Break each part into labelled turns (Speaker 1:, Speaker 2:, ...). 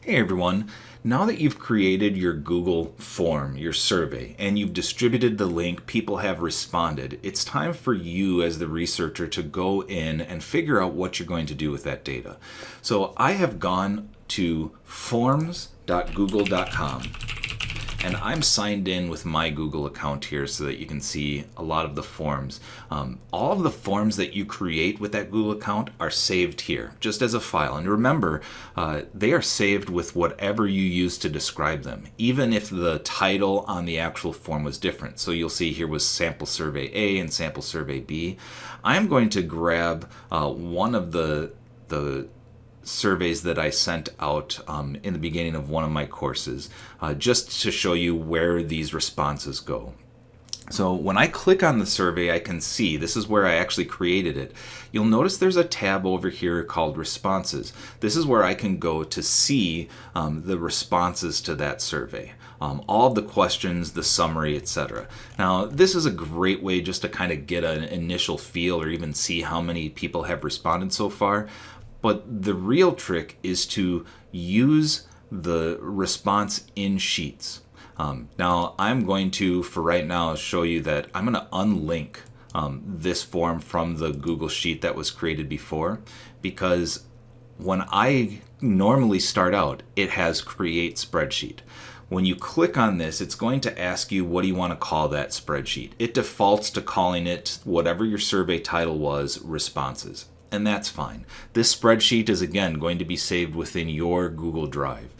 Speaker 1: Hey everyone, now that you've created your Google form, your survey, and you've distributed the link, people have responded, it's time for you as the researcher to go in and figure out what you're going to do with that data. So I have gone to forms.google.com and I'm signed in with my Google account here so that you can see a lot of the forms. All of the forms that you create with that Google account are saved here, just as a file. And remember, they are saved with whatever you use to describe them, even if the title on the actual form was different. So you'll see here was Sample Survey A and Sample Survey B. I'm going to grab one of the surveys that I sent out in the beginning of one of my courses, just to show you where these responses go. So when I click on the survey, I can see this is where I actually created it. You'll notice there's a tab over here called responses. This is where I can go to see the responses to that survey. All of the questions, the summary, etc. Now, this is a great way just to kind of get an initial feel or even see how many people have responded so far. But the real trick is to use the response in Sheets. Now, I'm going to, for right now, show you that I'm going to unlink this form from the Google Sheet that was created before, because when I normally start out, it has Create Spreadsheet. When you click on this, it's going to ask you what do you want to call that spreadsheet. It defaults to calling it whatever your survey title was, Responses. And that's fine. This spreadsheet is again going to be saved within your Google Drive.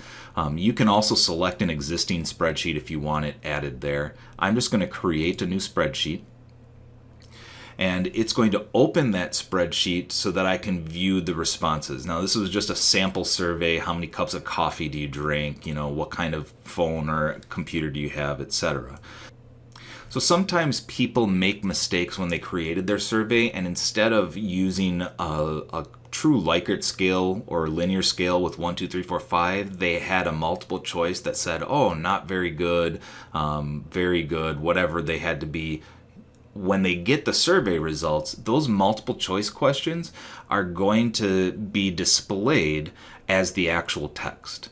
Speaker 1: You can also select an existing spreadsheet if you want it added there. I'm just going to create a new spreadsheet. And it's going to open that spreadsheet so that I can view the responses. Now, this was just a sample survey. How many cups of coffee do you drink? You know, what kind of phone or computer do you have, etc. So sometimes people make mistakes when they created their survey, and instead of using a true Likert scale or linear scale with 1, 2, 3, 4, 5, they had a multiple choice that said, oh, not very good, very good, whatever they had to be. When they get the survey results, those multiple choice questions are going to be displayed as the actual text.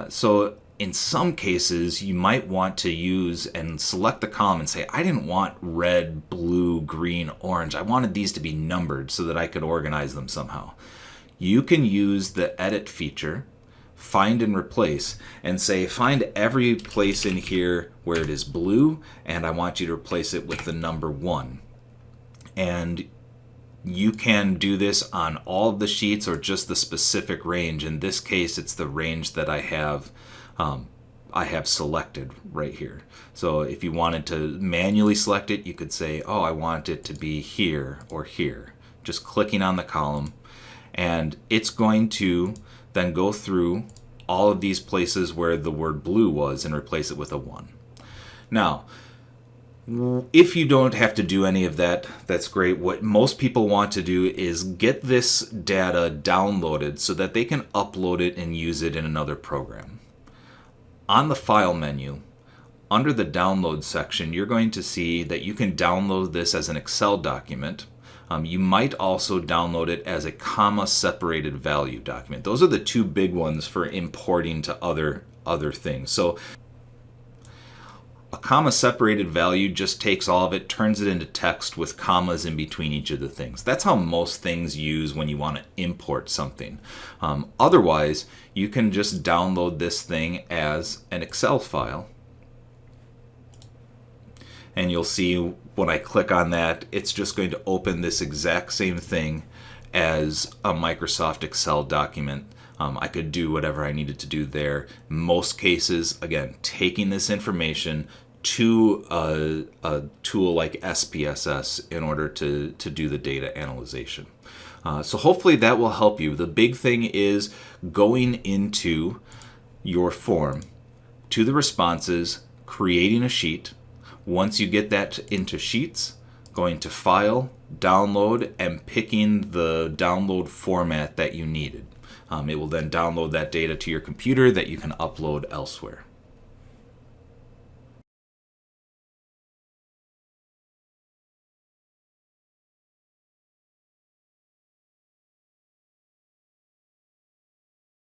Speaker 1: So in some cases, you might want to use and select the column and say, I didn't want red, blue, green, orange. I wanted these to be numbered so that I could organize them somehow. You can use the edit feature, find and replace, and say, find every place in here where it is blue, and I want you to replace it with the number 1. And you can do this on all of the sheets or just the specific range. In this case, it's the range that I have selected right here. So if you wanted to manually select it, you could say, oh, I want it to be here or here. Just clicking on the column, and it's going to then go through all of these places where the word blue was and replace it with a 1. Now, if you don't have to do any of that, that's great. What most people want to do is get this data downloaded so that they can upload it and use it in another program. On the File menu, under the Download section, you're going to see that you can download this as an Excel document. You might also download it as a comma-separated value document. Those are the two big ones for importing to other things. So a comma-separated value just takes all of it, turns it into text with commas in between each of the things. That's how most things use when you want to import something. Otherwise, you can just download this thing as an Excel file. And you'll see when I click on that, it's just going to open this exact same thing as a Microsoft Excel document. I could do whatever I needed to do there. In most cases, again, taking this information to a tool like SPSS in order to do the data analyzation. So hopefully that will help you. The big thing is going into your form, to the responses, creating a sheet. Once you get that into Sheets, going to File, Download, and picking the download format that you needed. It will then download that data to your computer that you can upload elsewhere.